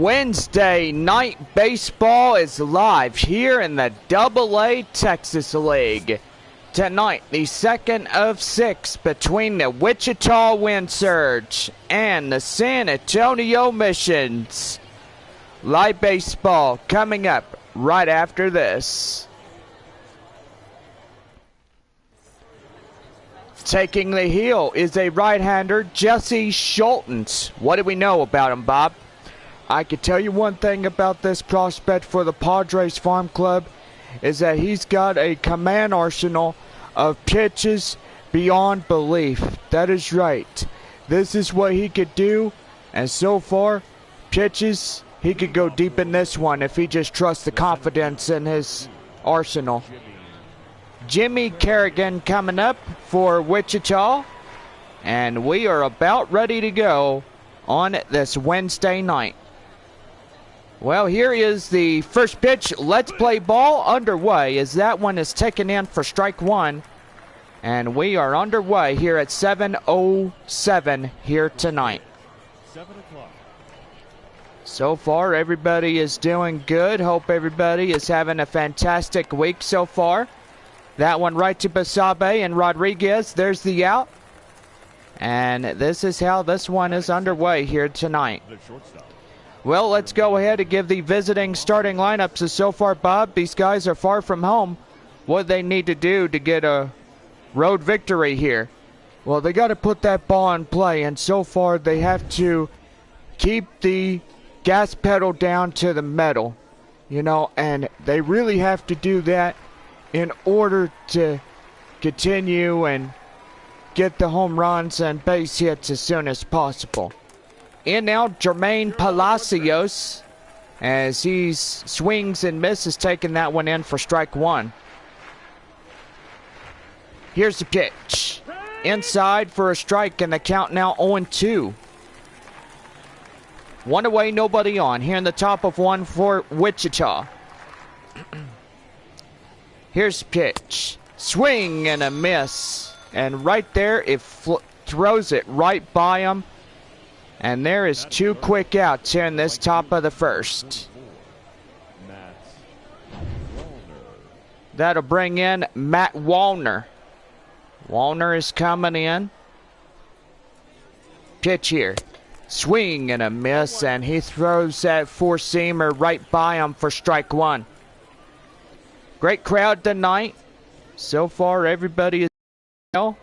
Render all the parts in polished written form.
Wednesday night baseball is live here in the AA Texas League. Tonight, the second of 6 between the Wichita Wind Surge and the San Antonio Missions. Live baseball coming up right after this. Taking the hill is a right-hander, Jesse Schultens. What do we know about him, Bob? I can tell you one thing about this prospect for the Padres Farm Club is that he's got a command arsenal of pitches beyond belief. That is right. This is what he could do, and so far, pitches, he could go deep in this one if he just trusts the confidence in his arsenal. Jimmy Kerrigan coming up for Wichita, and we are about ready to go on this Wednesday night. Well, here is the first pitch. Let's play ball underway as that one is taken in for strike one. And we are underway here at 7:07 here tonight. 7 o'clock. So far, everybody is doing good. Hope everybody is having a fantastic week so far. That one right to Basabe and Rodriguez. There's the out. And this is how this one is underway here tonight. The shortstop. Well, let's go ahead and give the visiting starting lineups. So far, Bob, these guys are far from home. What they need to do to get a road victory here? Well, they got to put that ball in play, and so far they have to keep the gas pedal down to the metal, you know, and they really have to do that in order to continue and get the home runs and base hits as soon as possible. In now, Jermaine Palacios, as he swings and misses, taking that one in for strike one. Here's the pitch. Inside for a strike, and the count now 0-2. One away, nobody on. Here in the top of one for Wichita. Here's the pitch. Swing and a miss. And right there, it throws it right by him. And there is two quick outs here in this top of the first. That'll bring in Matt Wallner. Wallner is coming in. Pitch here. Swing and a miss, and he throws that four-seamer right by him for strike one. Great crowd tonight. So far, everybody is well.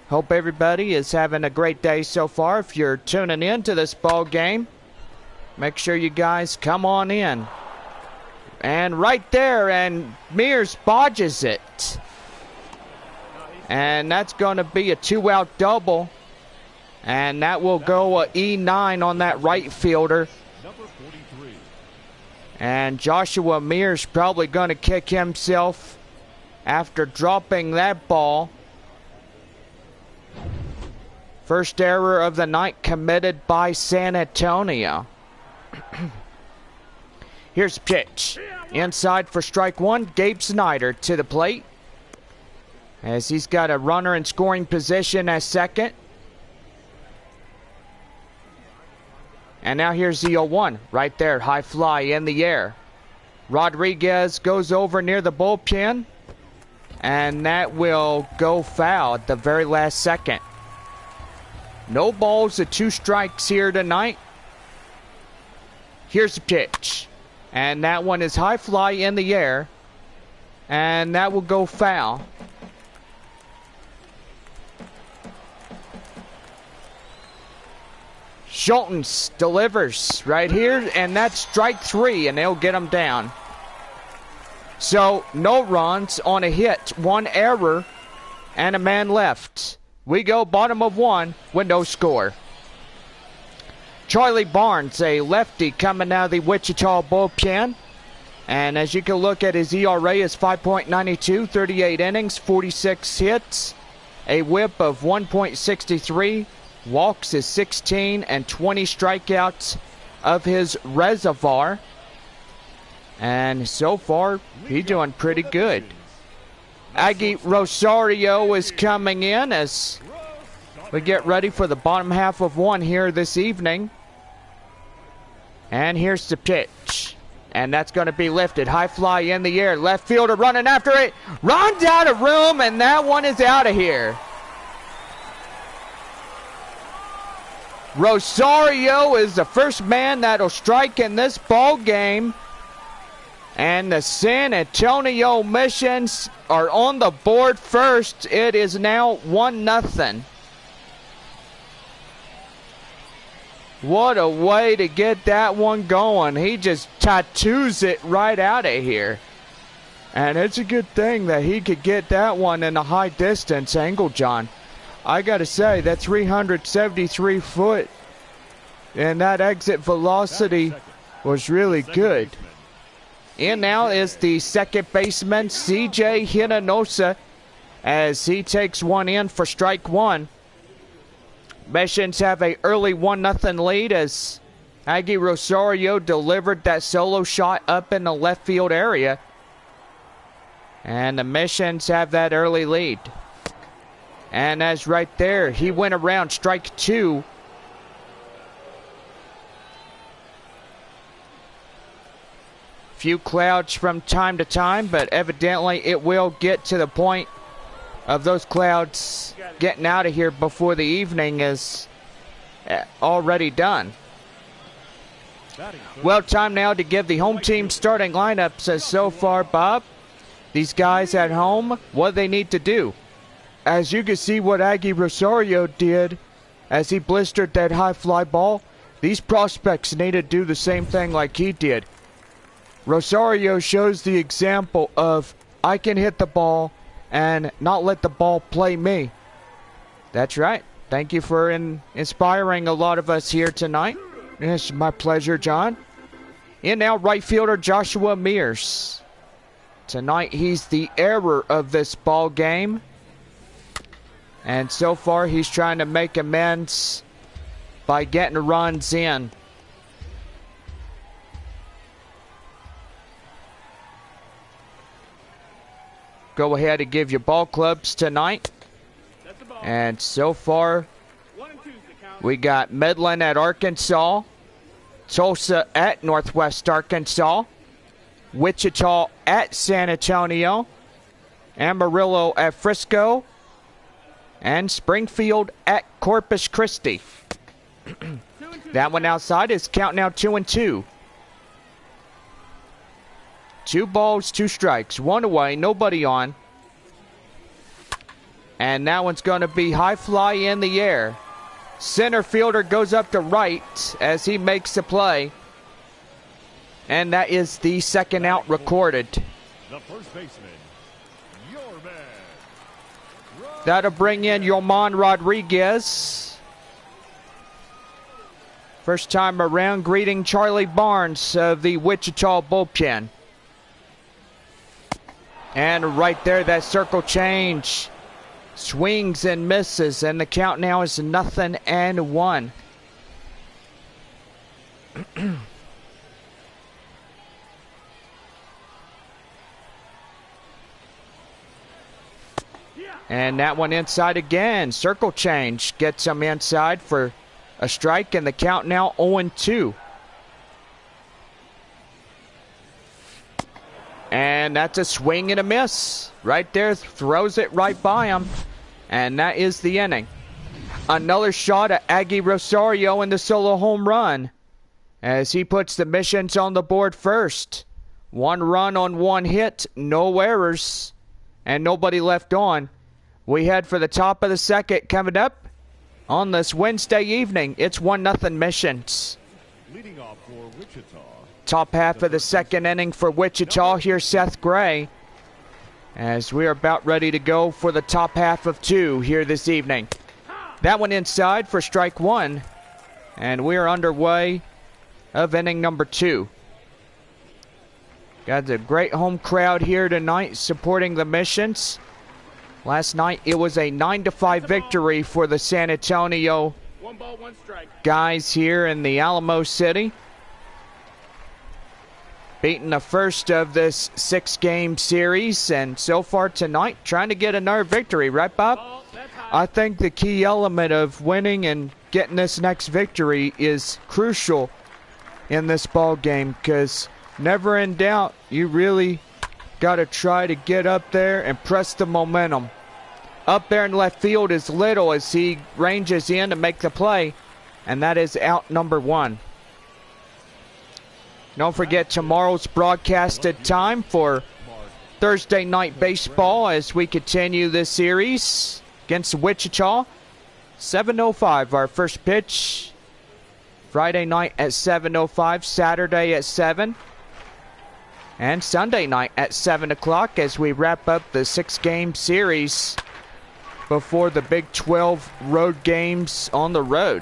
Hope everybody is having a great day so far. If you're tuning in to this ball game, make sure you guys come on in. And right there, and Mears bodges it. And that's going to be a two-out double. And that will go a E9 on that right fielder. Number 43. And Joshua Mears probably going to kick himself after dropping that ball. First error of the night committed by San Antonio. Here's the pitch. Inside for strike one, Gabe Snyder to the plate. As he's got a runner in scoring position as second. And now here's the 0-1. Right there, high fly in the air. Rodriguez goes over near the bullpen. And that will go foul at the very last second. No balls and two strikes here tonight. Here's the pitch. And that one is high fly in the air. And that will go foul. Schultens delivers right here. And that's strike three. And they'll get him down. So no runs on a hit. One error. And a man left. We go bottom of one with no score. Charlie Barnes, a lefty coming out of the Wichita bullpen. And as you can look at, his ERA is 5.92, 38 innings, 46 hits, a whip of 1.63, walks is 16, and 20 strikeouts of his reservoir. And so far, he's doing pretty good. Aggie Rosario is coming in as we get ready for the bottom half of one here this evening. And here's the pitch. And that's going to be lifted. High fly in the air. Left fielder running after it. Runs out of room, and that one is out of here. Rosario is the first man that'll strike in this ball game. And the San Antonio Missions are on the board first. It is now 1-0. What a way to get that one going. He just tattoos it right out of here. And it's a good thing that he could get that one in a high distance angle, John. I got to say, that 373 foot and that exit velocity was really good. And now is the second baseman, CJ Hinonosa, as he takes one in for strike one. Missions have a early 1-0 lead as Aggie Rosario delivered that solo shot up in the left field area. And the Missions have that early lead. And as right there, he went around strike two. Few clouds from time to time, but evidently it will get to the point of those clouds getting out of here before the evening is already done. Well, time now to give the home team starting lineups. As so far, Bob, these guys at home, what they need to do. As you can see what Aggie Rosario did as he blistered that high fly ball, these prospects need to do the same thing like he did. Rosario shows the example of, I can hit the ball and not let the ball play me. That's right. Thank you for inspiring a lot of us here tonight. It's my pleasure, John. And now right fielder Joshua Mears. Tonight he's the error of this ball game. And so far he's trying to make amends by getting runs in. Go ahead and give your ball clubs tonight. And so far, we got Midland at Arkansas, Tulsa at Northwest Arkansas, Wichita at San Antonio, Amarillo at Frisco, and Springfield at Corpus Christi. That one outside is count now 2-2. 2 balls, 2 strikes, 1 away, nobody on. And that one's going to be high fly in the air. Center fielder goes up to right as he makes the play. And that is the second out recorded. The first baseman, your man. That'll bring in Yoman Rodriguez. First time around, greeting Charlie Barnes of the Wichita bullpen. And right there, that circle change. Swings and misses, and the count now is 0-1. And that one inside again. Circle change. Gets him inside for a strike, and the count now 0-2. And that's a swing and a miss. Right there, throws it right by him. And that is the inning. Another shot at Aggie Rosario in the solo home run, as he puts the Missions on the board first. 1 run on 1 hit, no errors, and nobody left on. We head for the top of the second coming up on this Wednesday evening. It's 1-0 Missions. Leading off for Wichita. Top half of the second inning for Wichita. Here's Seth Gray, as we are about ready to go for the top half of 2 here this evening. That one inside for strike 1, and we are underway of inning number 2. Got a great home crowd here tonight supporting the Missions. Last night it was a 9-5 victory for the San Antonio guys here in the Alamo City. Beating the first of this 6-game series, and so far tonight trying to get another victory, right, Bob? I think the key element of winning and getting this next victory is crucial in this ball game, because never in doubt, you really got to try to get up there and press the momentum. Up there in left field is Little as he ranges in to make the play, and that is out number 1. Don't forget tomorrow's broadcasted time for Thursday Night Baseball as we continue this series against Wichita. 7:05 our first pitch. Friday night at 7:05, Saturday at 7, and Sunday night at 7 o'clock as we wrap up the 6-game series before the Big 12 road games on the road.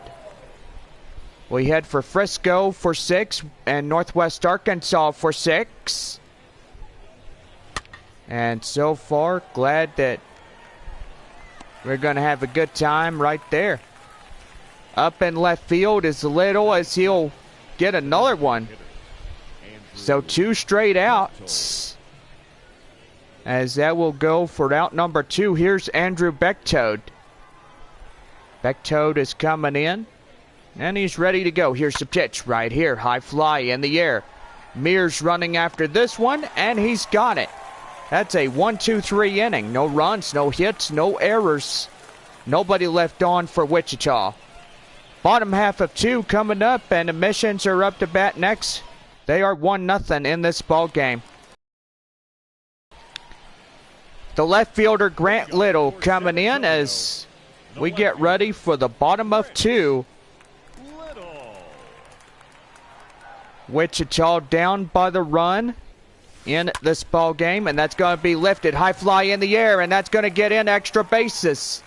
We head for Frisco for 6 and Northwest Arkansas for 6. And so far, glad that we're going to have a good time right there. Up in left field is Little as he'll get another one. So 2 straight outs. As that will go for out number 2. Here's Andrew Bechtold. Bechtold is coming in. And he's ready to go. Here's the pitch right here. High fly in the air. Mears running after this one, and he's got it. That's a 1-2-3 inning. No runs, no hits, no errors. Nobody left on for Wichita. Bottom half of 2 coming up, and the Missions are up to bat next. They are 1-0 in this ball game. The left fielder Grant Little coming in as we get ready for the bottom of 2. Wichita down by the run in this ball game, and that's going to be lifted. High fly in the air, and that's going to get in extra bases.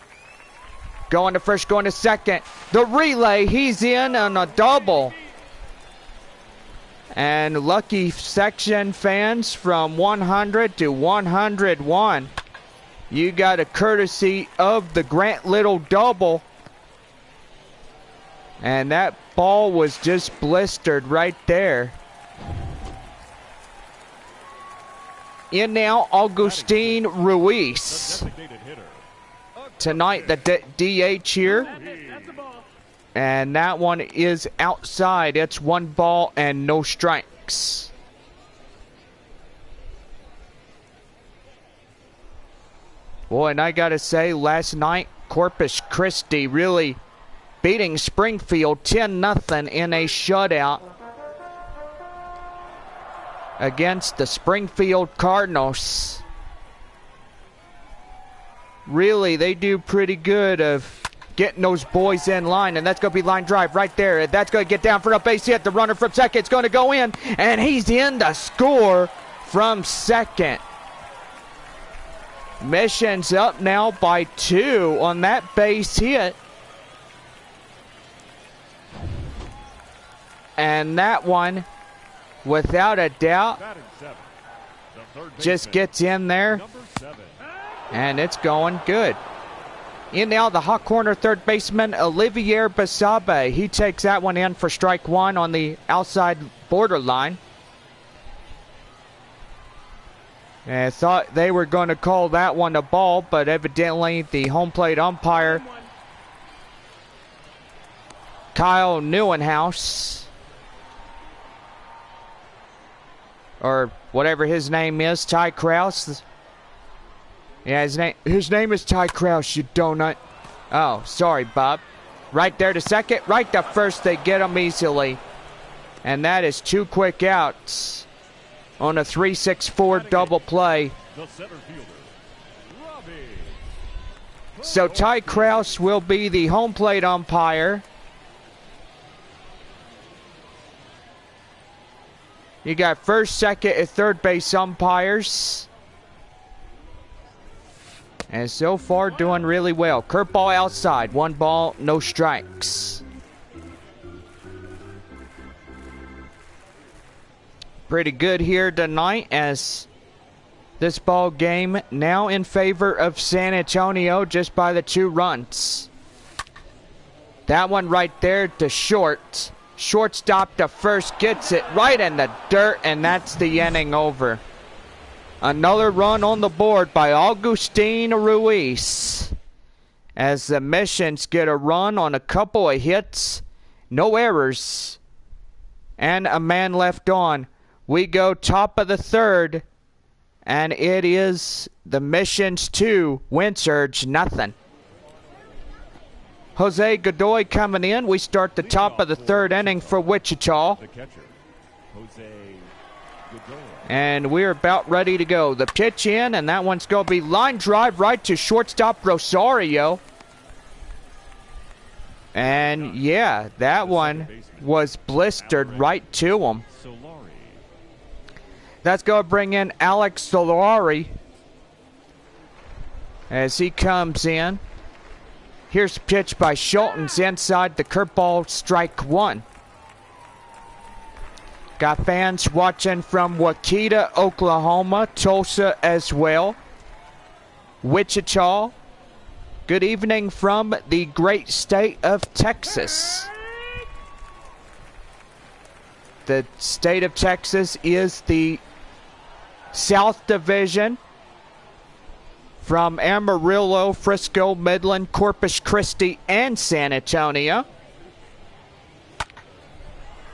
Going to first, going to second. The relay, he's in on a double. And lucky section fans from 100 to 101. You got a courtesy of the Grant Little double. And that ball was just blistered right there. In now, Augustine Ruiz. Tonight, the DH here. And that one is outside. It's 1 ball and no strikes. Boy, and I got to say, last night, Corpus Christi really beating Springfield 10-0 in a shutout against the Springfield Cardinals. Really, they do pretty good of getting those boys in line, and that's going to be line drive right there. That's going to get down for a base hit. The runner from second is going to go in, and he's in to score from second. Missions up now by 2 on that base hit. And that one, without a doubt, just gets in there, and it's going good. In now, the hot corner third baseman, Olivier Basabe. He takes that one in for strike 1 on the outside borderline. And I thought they were going to call that one a ball, but evidently the home plate umpire, Kyle Neuenhaus, or whatever his name is, Ty Krause. Yeah, his name is Ty Krause, you donut. Oh, sorry, Bob. Right there to second, right to first, they get him easily. And that is 2 quick outs on a 3-6-4 double play. So Ty Krause will be the home plate umpire. You got first, second, and third base umpires. And so far doing really well. Curveball outside. 1 ball, no strikes. Pretty good here tonight as this ball game now in favor of San Antonio just by the 2 runs. That one right there to short. Shortstop to first gets it right in the dirt, and that's the inning over. Another run on the board by Augustine Ruiz as the Missions get a run on a couple of hits. No errors. and a man left on. We go top of the third, and it is the Missions 2, Wind Surge nothing. Jose Godoy coming in. We start the top of the third inning for Wichita. The catcher, Jose Godoy. And we're about ready to go. The pitch in, and that one's going to be line drive right to shortstop Rosario. And yeah, that one was blistered right to him. That's going to bring in Alex Solari as he comes in. Here's a pitch by Schultens inside the curveball, strike one. Got fans watching from Wichita, Oklahoma, Tulsa as well. Wichita. Good evening from the great state of Texas. The state of Texas is the South Division from Amarillo, Frisco, Midland, Corpus Christi, and San Antonio.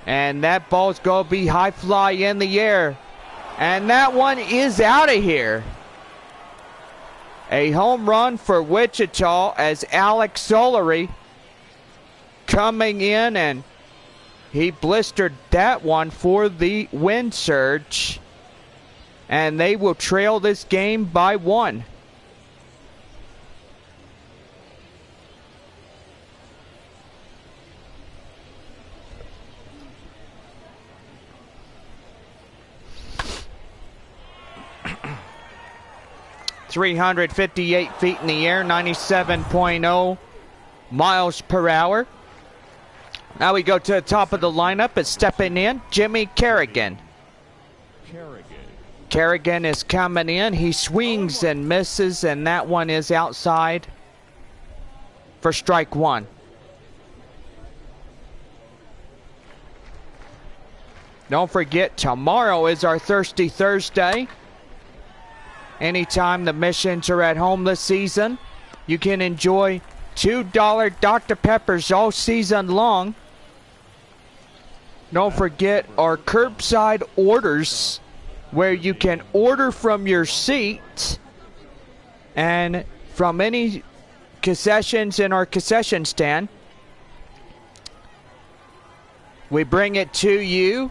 And that ball's going to be high fly in the air. And that one is out of here. A home run for Wichita as Alex Solari coming in, and he blistered that one for the Wind Surge. And they will trail this game by 1. .358 feet in the air, 97.0 miles per hour. Now we go to the top of the lineup. It's stepping in Jimmy Kerrigan. Kerrigan is coming in. He swings and misses, and that one is outside for strike one. Don't forget, tomorrow is our Thirsty Thursday. Anytime the Missions are at home this season, you can enjoy $2 Dr. Peppers all season long. Don't forget our curbside orders, where you can order from your seat and from any concessions in our concession stand. We bring it to you,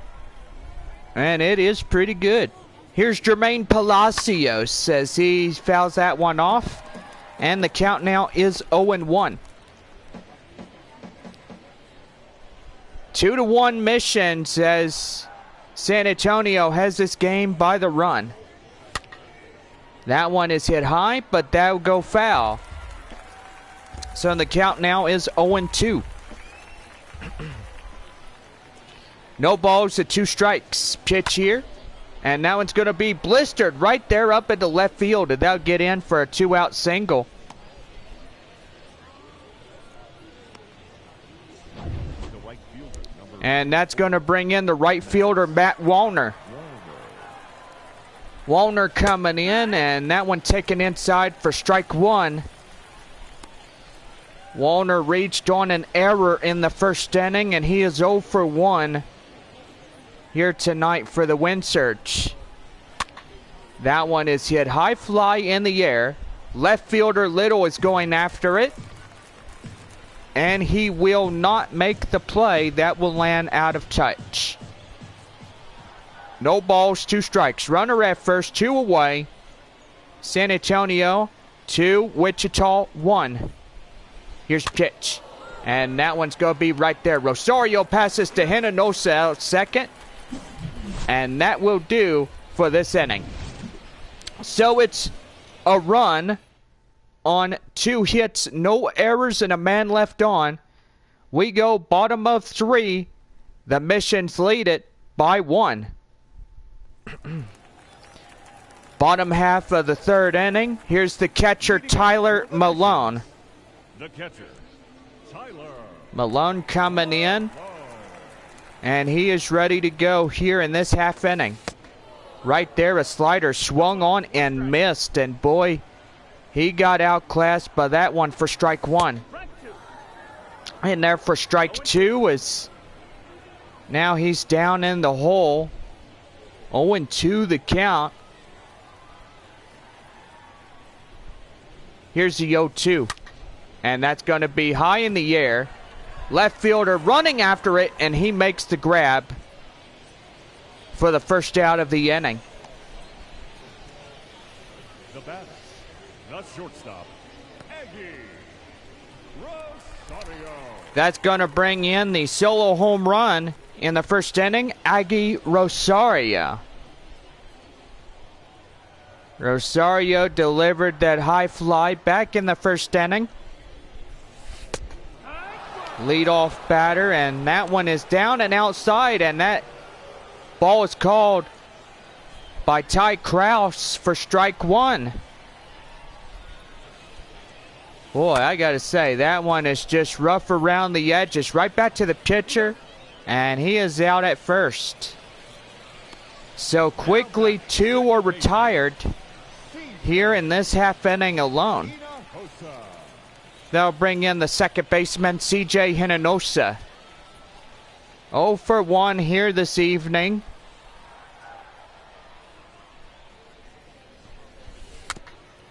and it is pretty good. Here's Jermaine Palacios as he fouls that one off. And the count now is 0-1. 2-1 Missions as San Antonio has this game by the run. That one is hit high, but that will go foul. So the count now is 0-2. No balls to 2 strikes. Pitch here. And that one's going to be blistered right there up into left field, and that'll get in for a 2-out single. And that's going to bring in the right fielder, Matt Wallner. Wallner coming in, and that one taken inside for strike one. Wallner reached on an error in the first inning, and he is 0 for 1 here tonight for the Wind Surge. That one is hit high fly in the air. Left fielder Little is going after it, and he will not make the play. That will land out of touch. No balls, 2 strikes. Runner at first, 2 away. San Antonio 2, Wichita 1. Here's pitch, and that one's going to be right there. Rosario passes to Hinonosa out second. And that will do for this inning. So it's a run on 2 hits, no errors, and a man left on. We go bottom of 3. The Missions lead it by 1. Bottom half of the third inning. Here's the catcher, Tyler Malone. The catcher, Tyler Malone coming in. And he is ready to go here in this half inning. Right there, a slider swung on and missed. And boy, he got outclassed by that one for strike one. And there for strike two is Now he's down in the hole. 0-2 the count. Here's the 0-2. And that's going to be high in the air. Left fielder running after it, and he makes the grab for the first out of the inning. The batter, the shortstop, Aggie Rosario. That's going to bring in the solo home run in the first inning, Aggie Rosario. Rosario delivered that high fly back in the first inning. Leadoff batter, and that one is down and outside, and that ball is called by Ty Krause for strike one. Boy, I gotta say, that one is just rough around the edges, right back to the pitcher, and he is out at first. So quickly, two are retired here in this half inning alone. They'll bring in the second baseman, CJ Hinonosa. 0 for 1 here this evening.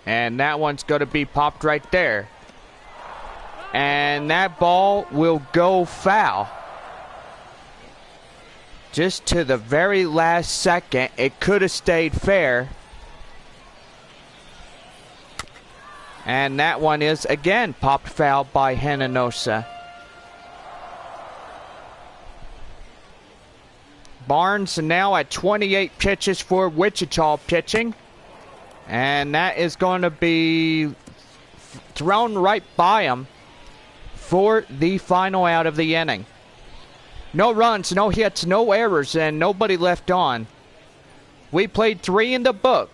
And that one's going to be popped right there. And that ball will go foul. Just to the very last second, it could have stayed fair. And that one is again popped foul by Hinonosa. Barnes now at 28 pitches for Wichita pitching. And that is going to be thrown right by him for the final out of the inning. No runs, no hits, no errors, and nobody left on. We played 3 in the book.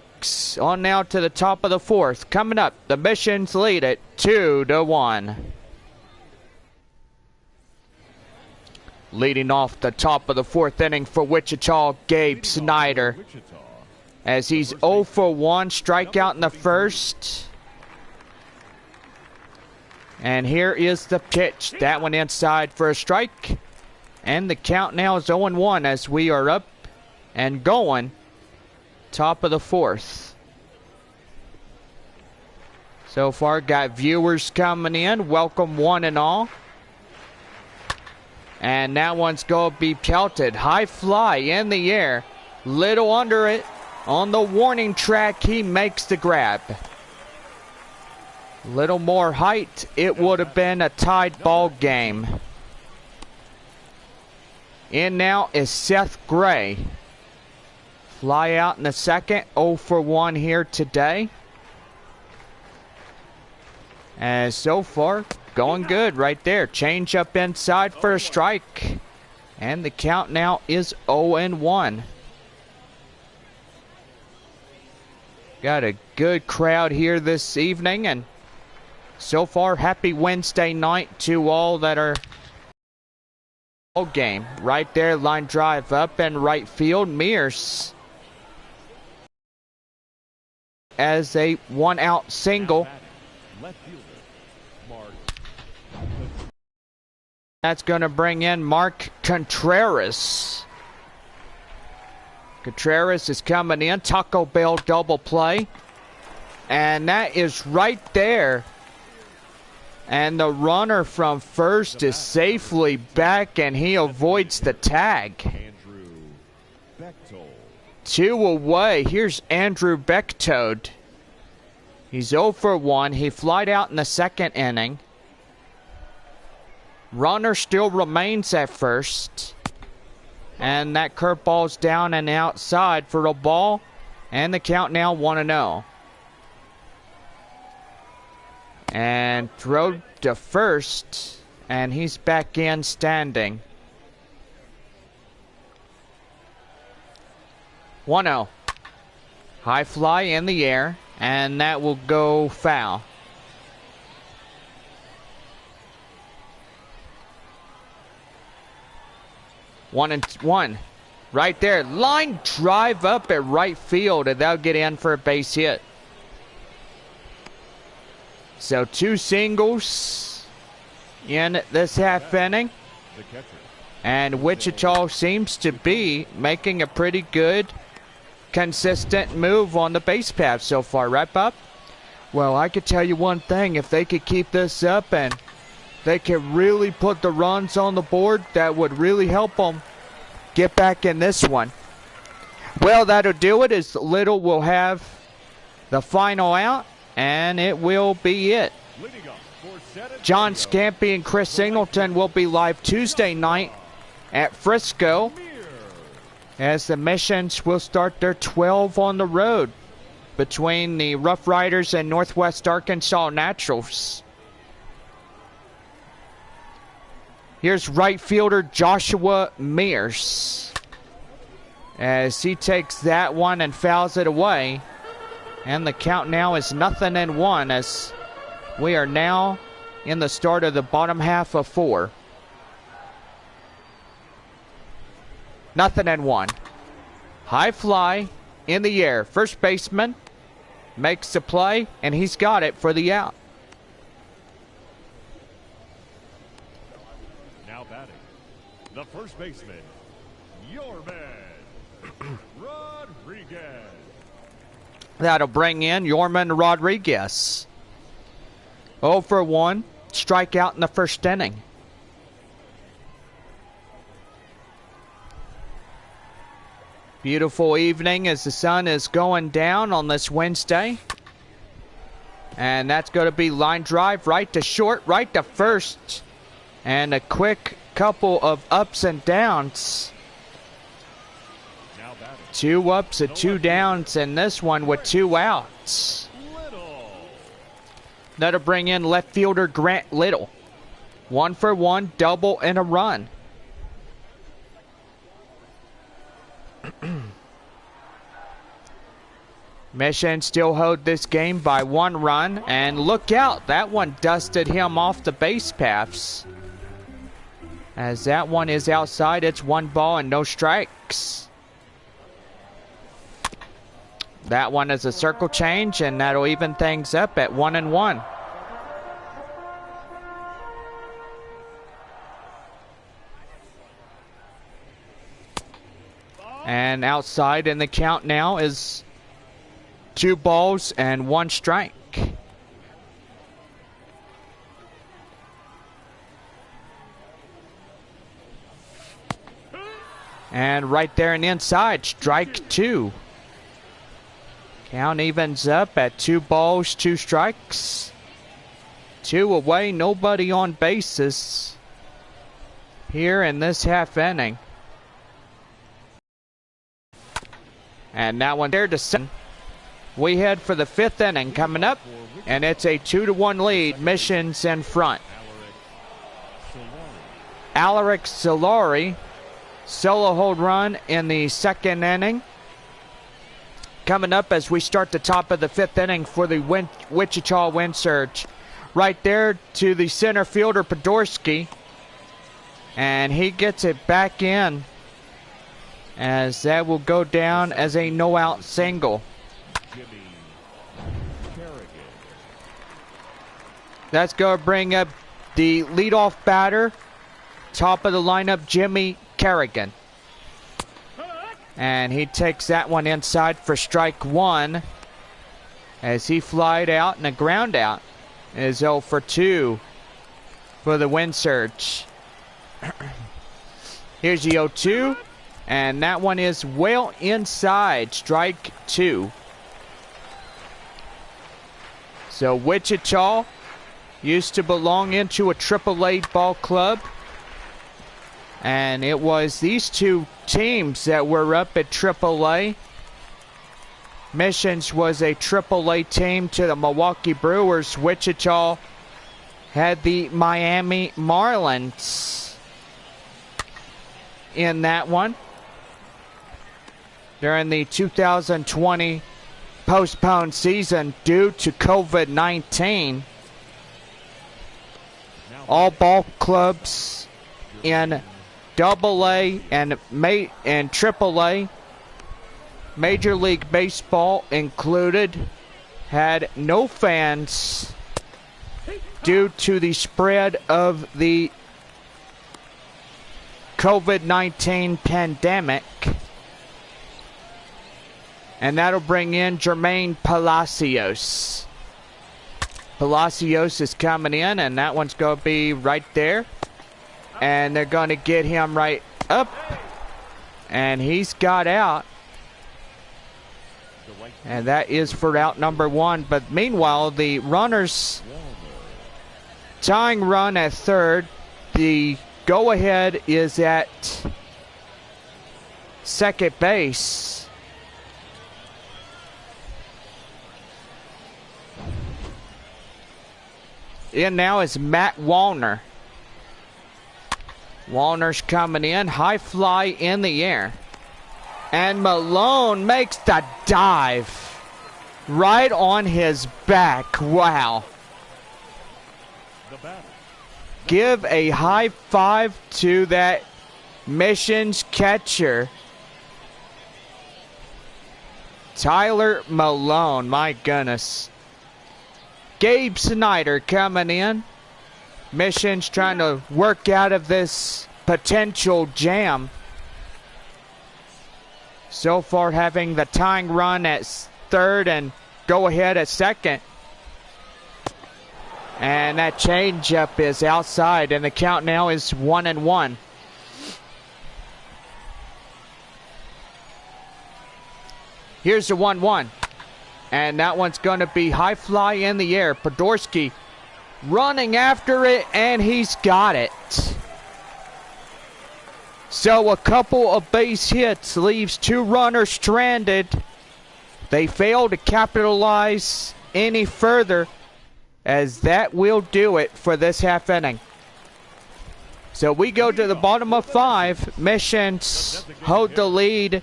On now to the top of the fourth. Coming up, the Missions lead it 2-1. Leading off the top of the fourth inning for Wichita, Gabe Snyder. As he's 0 for 1, strikeout in the first. And here is the pitch. That one inside for a strike. And the count now is 0-1 as we are up and going. Top of the fourth. So far, got viewers coming in. Welcome one and all. And that one's going to be pelted. High fly in the air. Little under it. On the warning track, he makes the grab. Little more height. It would have been a tied ball game. In now is Seth Gray. Fly out in the second, 0 for 1 here today. And so far, going good right there. Change up inside for a strike. And the count now is 0-1. Got a good crowd here this evening. And so far, happy Wednesday night to all that are game. Right there, line drive up in right field. Mears as a 1-out single. That's going to bring in Mark Contreras. Contreras is coming in. Taco Bell double play. And that is right there. And the runner from first is safely back, and he avoids the tag. 2 away. Here's Andrew Bechtode. He's 0 for 1. He flied out in the second inning. Runner still remains at first. And that curveball's down and outside for a ball. And the count now 1-0. And throw to first. And he's back in standing. 1-0. High fly in the air. And that will go foul. One and one. Right there. Line drive up at right field. And they'll get in for a base hit. So 2 singles in this half inning. And Wichita seems to be making a pretty good, consistent move on the base path so far, right, Bob? Well, I could tell you one thing. If they could keep this up and they could really put the runs on the board, that would really help them get back in this one. Well, that'll do it, as Little will have the final out, and it will be it. John Scampy and Chris Singleton will be live Tuesday night at Frisco, as the Missions will start their 12 on the road between the Rough Riders and Northwest Arkansas Naturals. Here's right fielder Joshua Mears, as he takes that one and fouls it away. And the count now is 0-1, as we are now in the start of the bottom half of 4. 0-1. High fly in the air. First baseman makes the play, and he's got it for the out. Now batting, the first baseman, your man, Rodriguez. That'll bring in Yorman Rodriguez. 0 for 1, strikeout in the first inning. Beautiful evening as the sun is going down on this Wednesday. And that's going to be line drive right to short, right to first. And a quick couple of ups and downs. 2 ups and 2 downs in this one with 2 outs. That'll bring in left fielder Grant Little. 1 for 1, double and a run. Mission still hold this game by 1 run, and look out, that one dusted him off the base paths. As that one is outside, it's 1 ball and no strikes. That one is a circle change, and that'll even things up at 1-1. And outside in the count now is 2 balls and 1 strike. And right there and inside, strike 2. Count evens up at 2 balls, 2 strikes. 2 away, nobody on bases here in this half inning. And that one there to send. We head for the 5th inning coming up, and it's a 2-1 lead. Missions in front. Alaric Solari, solo hold run in the 2nd inning. Coming up as we start the top of the 5th inning for the Wichita Wind Surge. Right there to the center fielder Podorski, and he gets it back in, as that will go down as a no-out single. That's going to bring up the leadoff batter, top of the lineup, Jimmy Kerrigan. And he takes that one inside for strike 1, as he flied out, and a ground out is 0 for 2 for the Wind Surge. Here's the 0-2. And that one is well inside, strike 2. So Wichita used to belong into a AAA ball club. And it was these 2 teams that were up at AAA. Missions was a AAA team to the Milwaukee Brewers. Wichita had the Miami Marlins in that one during the 2020 postponed season due to COVID-19. All ball clubs in AA and AAA, Major League Baseball included, had no fans due to the spread of the COVID-19 pandemic. And that'll bring in Jermaine Palacios. Palacios is coming in, and that one's going to be right there. And they're going to get him right up. And he's got out. And that is for out number 1. But meanwhile, the runners tying run at third. The go-ahead is at second base. In now is Matt Wallner. Wallner's coming in. High fly in the air. And Malone makes the dive right on his back. Wow. Give a high five to that Missions catcher, Tyler Malone. My goodness. Gabe Snyder coming in. Missions trying to work out of this potential jam. So far having the tying run at third and go ahead at second. And that changeup is outside, and the count now is 1-1. Here's the 1-1. And that one's going to be high fly in the air. Podorski running after it, and he's got it. So a couple of base hits leaves 2 runners stranded. They fail to capitalize any further, as that will do it for this half inning. So we go to the bottom of 5. Missions hold the lead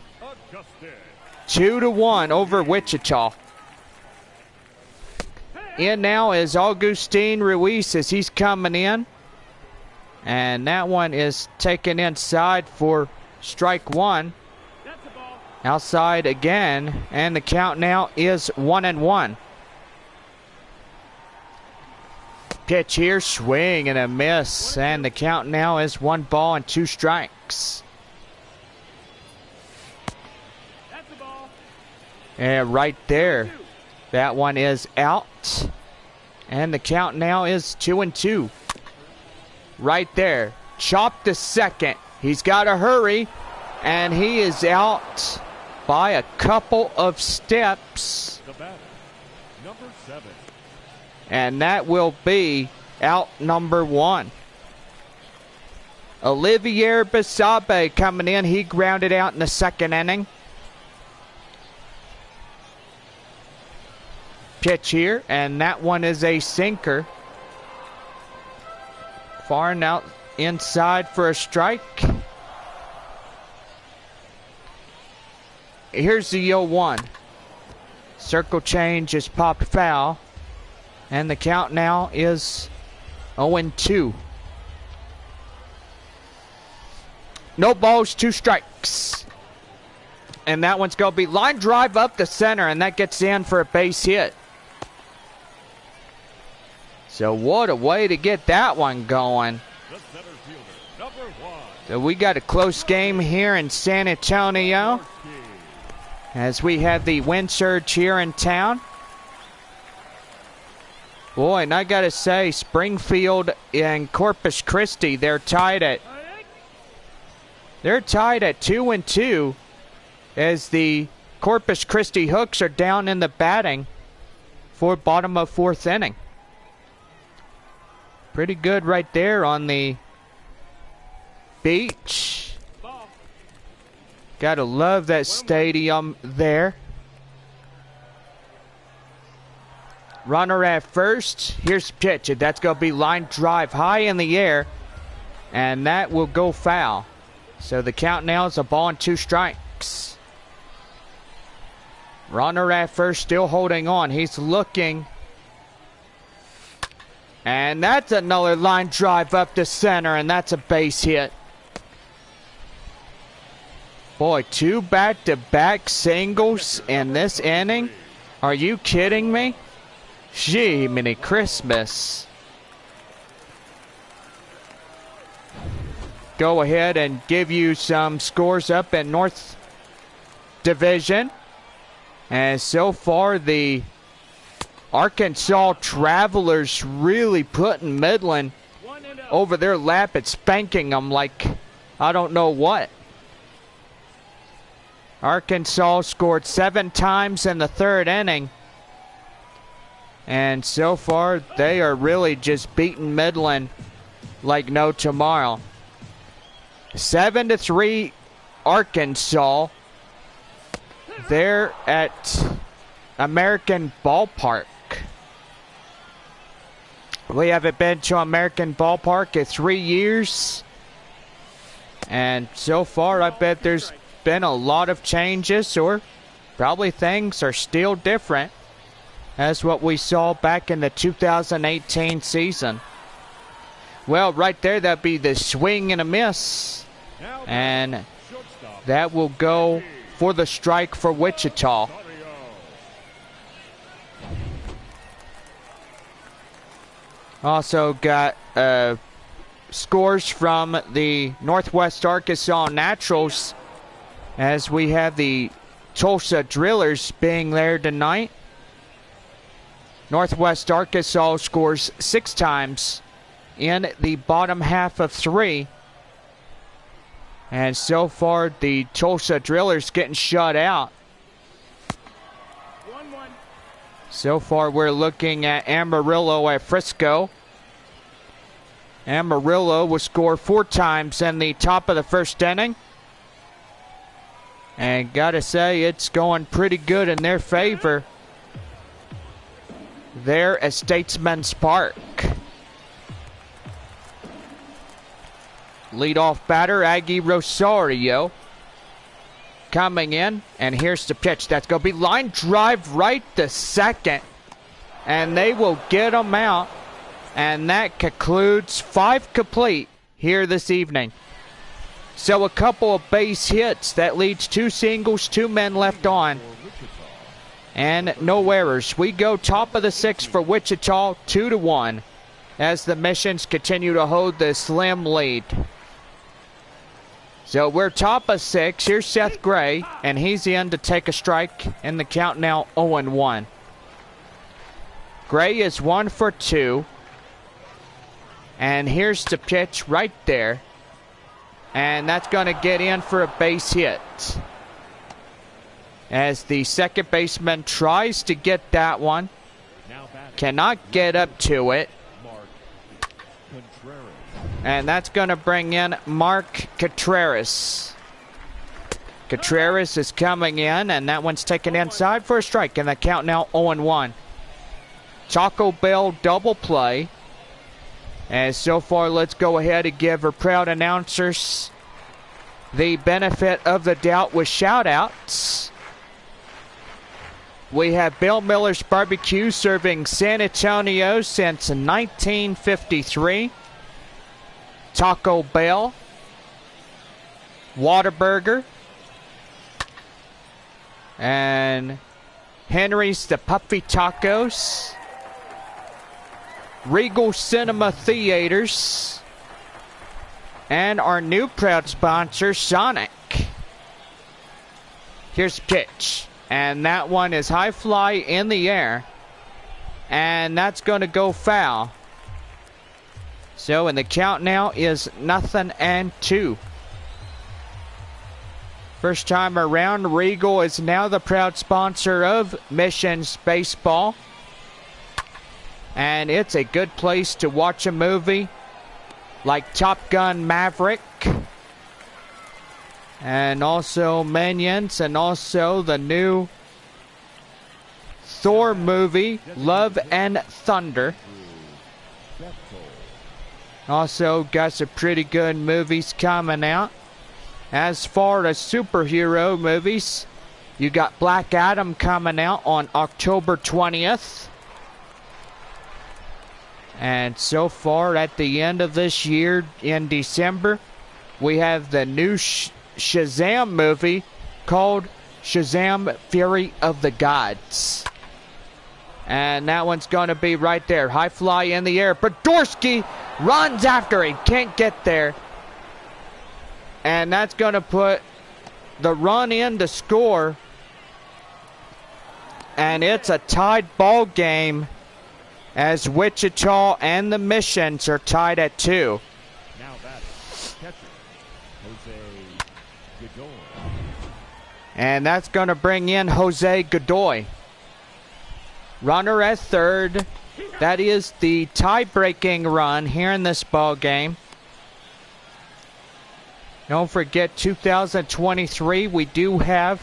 2-1 over Wichita. In now is Augustine Ruiz as he's coming in. And that one is taken inside for strike 1. Outside again. And the count now is 1-1. Pitch here, swing and a miss. And the count now is 1 ball and 2 strikes. And right there. That one is out. And the count now is 2-2. Right there. Chop to second. He's got to hurry. And he is out by a couple of steps. The batter, number 7. And that will be out number 1. Olivier Basabe coming in. He grounded out in the second inning. Pitch here, and that one is a sinker. Far and out inside for a strike. Here's the 0-1. Circle change is popped foul. And the count now is 0-2. No balls, 2 strikes. And that one's going to be line drive up the center, and that gets in for a base hit. So what a way to get that one going. The center fielder, number 1. So we got a close game here in San Antonio, as we have the wind surge here in town. Boy, and I got to say, Springfield and Corpus Christi, they're tied at 2-2, as the Corpus Christi Hooks are down in the batting for bottom of 4th inning. Pretty good right there on the beach. Gotta love that stadium there. Runner at first. Here's the pitch. And that's going to be line drive high in the air. And that will go foul. So the count now is a ball and 2 strikes. Runner at first still holding on. He's looking. And that's another line drive up the center. And that's a base hit. Boy, 2 back-to-back singles in this inning. Are you kidding me? Gee, mini Christmas. go ahead and give you some scores up in North Division. And so far, the Arkansas Travelers really putting Midland over their lap and spanking them like I don't know what. Arkansas scored 7 times in the 3rd inning. And so far, they are really just beating Midland like no tomorrow. 7-3 Arkansas. They're at American Ballpark. We haven't been to American Ballpark in 3 years. And so far, I bet there's been a lot of changes, or probably things are still different as what we saw back in the 2018 season. Well, right there, that'd be the swing and a miss. And that will go for the strike for Wichita. Also got scores from the Northwest Arkansas Naturals, as we have the Tulsa Drillers being there tonight. Northwest Arkansas scores 6 times in the bottom half of 3. And so far, the Tulsa Drillers getting shut out. So far, we're looking at Amarillo at Frisco. Amarillo will score 4 times in the top of the 1st inning. And gotta say, it's going pretty good in their favor there at Statesman's Park. Leadoff batter, Aggie Rosario, coming in, and here's the pitch. That's going to be line drive right to second, and they will get them out, and that concludes 5 complete here this evening. So a couple of base hits, that leads 2 singles, 2 men left on, and no errors. We go top of the 6th for Wichita, 2-1, as the Missions continue to hold the slim lead. So we're top of 6. Here's Seth Gray, and he's in to take a strike, and the count now 0-1. Gray is 1 for 2. And here's the pitch right there. And that's going to get in for a base hit, as the second baseman tries to get that one. Cannot get up to it. And that's going to bring in Mark Contreras. Contreras is coming in, and that one's taken inside for a strike, and the count now 0-1. Taco Bell double play. And so far, let's go ahead and give our proud announcers the benefit of the doubt with shout-outs. We have Bill Miller's Barbecue serving San Antonio since 1953. Taco Bell, Whataburger, and Henry's the Puffy Tacos, Regal Cinema Theaters, and our new proud sponsor, Sonic. Here's the pitch, and that one is high fly in the air, and that's going to go foul. So, and the count now is 0-2. First time around, Regal is now the proud sponsor of Missions Baseball. And it's a good place to watch a movie like Top Gun Maverick. And also Minions, and also the new Thor movie, Love and Thunder. Also got some pretty good movies coming out. As far as superhero movies, you got Black Adam coming out on October 20th. And so far at the end of this year in December, we have the new Shazam movie called Shazam! Fury of the Gods. And that one's going to be right there. High fly in the air. Podorsky runs after him. Can't get there. And that's going to put the run in to score. And it's a tied ball game as Wichita and the Missions are tied at 2. Now batting, catcher, Jose Godoy. And that's going to bring in Jose Godoy. Runner at third. That is the tie-breaking run here in this ball game. Don't forget 2023, we do have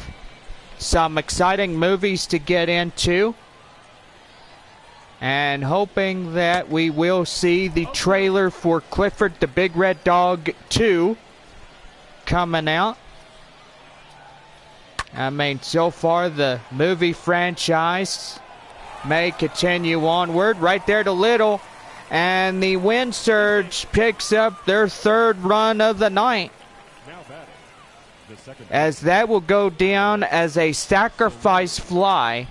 some exciting movies to get into. And hoping that we will see the trailer for Clifford the Big Red Dog 2 coming out. I mean, so far the movie franchise may continue onward. Right there to Little. And the Wind Surge picks up their third run of the night. As that will go down as a sacrifice fly.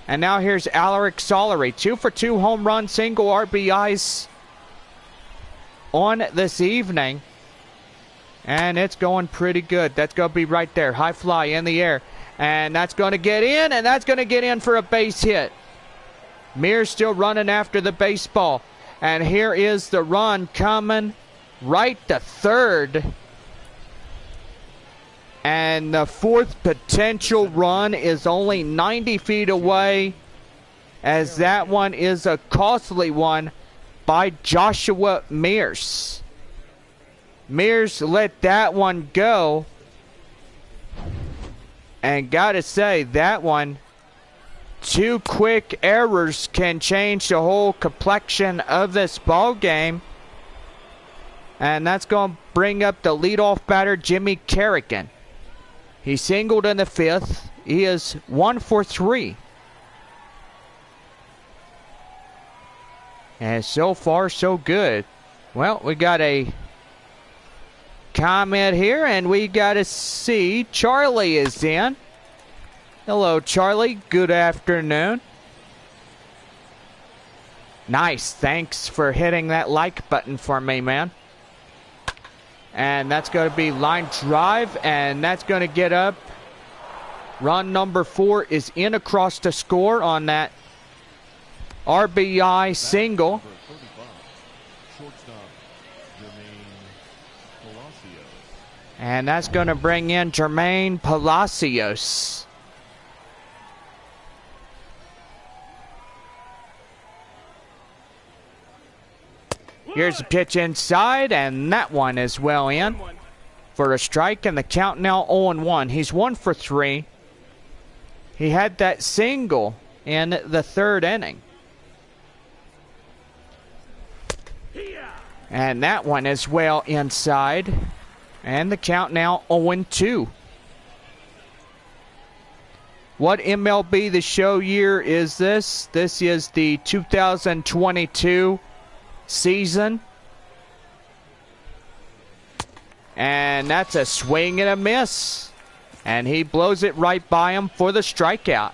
And now here's Alaric Solary. 2 for 2 home run, single RBIs on this evening. And it's going pretty good. That's going to be right there. High fly in the air. And that's going to get in. And that's going to get in for a base hit. Mears still running after the baseball. And here is the run coming right to third. And the fourth potential run is only 90 feet away, as that one is a costly one by Joshua Mears. Mears let that one go. And gotta say, that one, 2 quick errors can change the whole complexion of this ball game. And that's going to bring up the leadoff batter, Jimmy Kerrigan. He singled in the 5th. He is 1 for 3. And so far, so good. Well, we got a comment here, and we got to see Charlie is in. Hello, Charlie. Good afternoon. Nice. Thanks for hitting that like button for me, man. And that's going to be line drive, and that's going to get up. Run number 4 is in across the score on that RBI single. And that's going to bring in Jermaine Palacios. Here's a pitch inside, and that one is well in for a strike, and the count now 0-1. He's 1 for 3. He had that single in the 3rd inning. And that one is well inside, and the count now 0-2. What MLB The Show year is this? This is the 2022 season. And that's a swing and a miss. And he blows it right by him for the strikeout.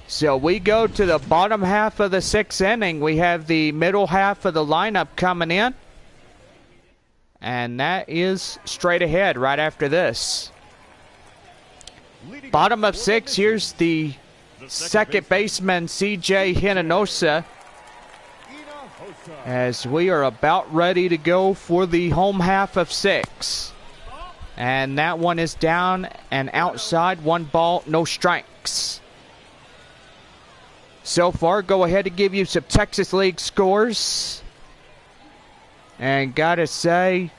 So we go to the bottom half of the 6th inning. We have the middle half of the lineup coming in. And that is straight ahead right after this. Bottom of 6, here's the second baseman, CJ Hinonosa, as we are about ready to go for the home half of 6. And that one is down and outside. 1 ball, no strikes. So far, go ahead to give you some Texas League scores. And gotta say,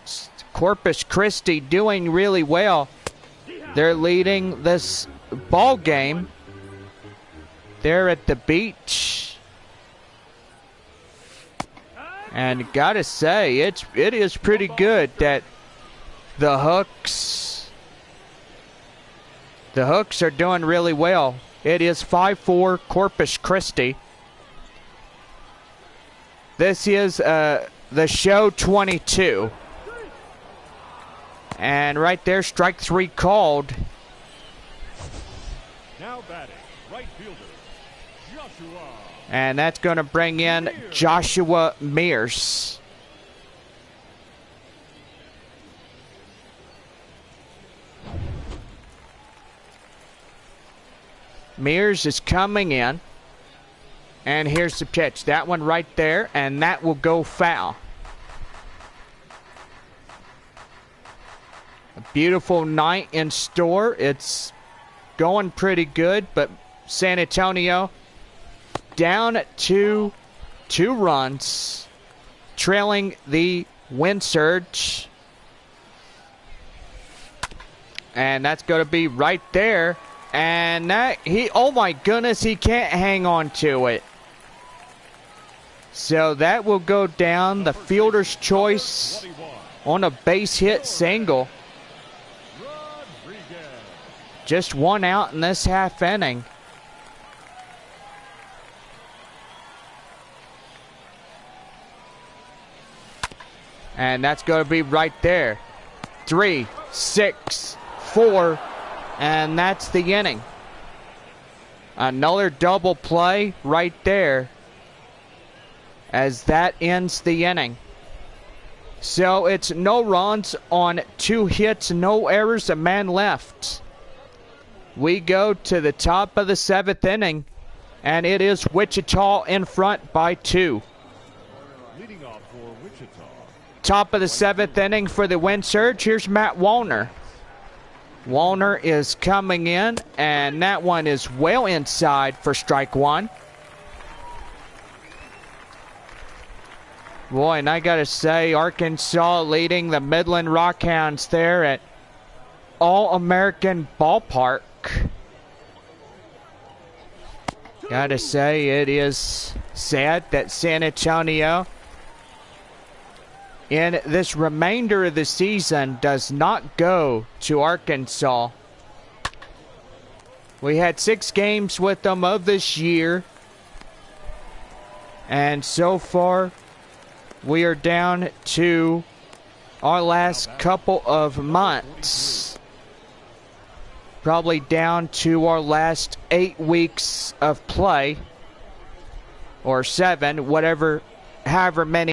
Corpus Christi doing really well. They're leading this ball game. They're at the beach. And gotta say, it is pretty good that the Hooks are doing really well. It is 5-4 Corpus Christi. This is the show 22. And right there, strike 3 called. Now batting, right fielder, Joshua. And that's going to bring in Joshua Mears. Mears is coming in. And here's the pitch. That one right there, and that will go foul. A beautiful night in store. It's going pretty good, but San Antonio down to 2 runs, trailing the Wind Surge. And that's going to be right there. And that, oh my goodness, he can't hang on to it. So that will go down, the fielder's choice on a base hit single. Just 1 out in this half inning. And that's going to be right there. 3, 6, 4, and that's the inning. Another double play right there, as that ends the inning. So it's no runs on 2 hits, no errors, a man left. We go to the top of the 7th inning, and it is Wichita in front by 2. Leading off for Wichita. Top of the 7th inning for the Wind Surge. Here's Matt Wallner. Wallner is coming in, and that one is well inside for strike 1. Boy, and I gotta say, Arkansas leading the Midland Rockhounds there at All-American Ballpark. Gotta say, it is sad that San Antonio, in this remainder of the season, does not go to Arkansas. We had 6 games with them of this year, and so far we are down to our last couple of months. Probably down to our last 8 weeks of play, or 7, whatever, however many.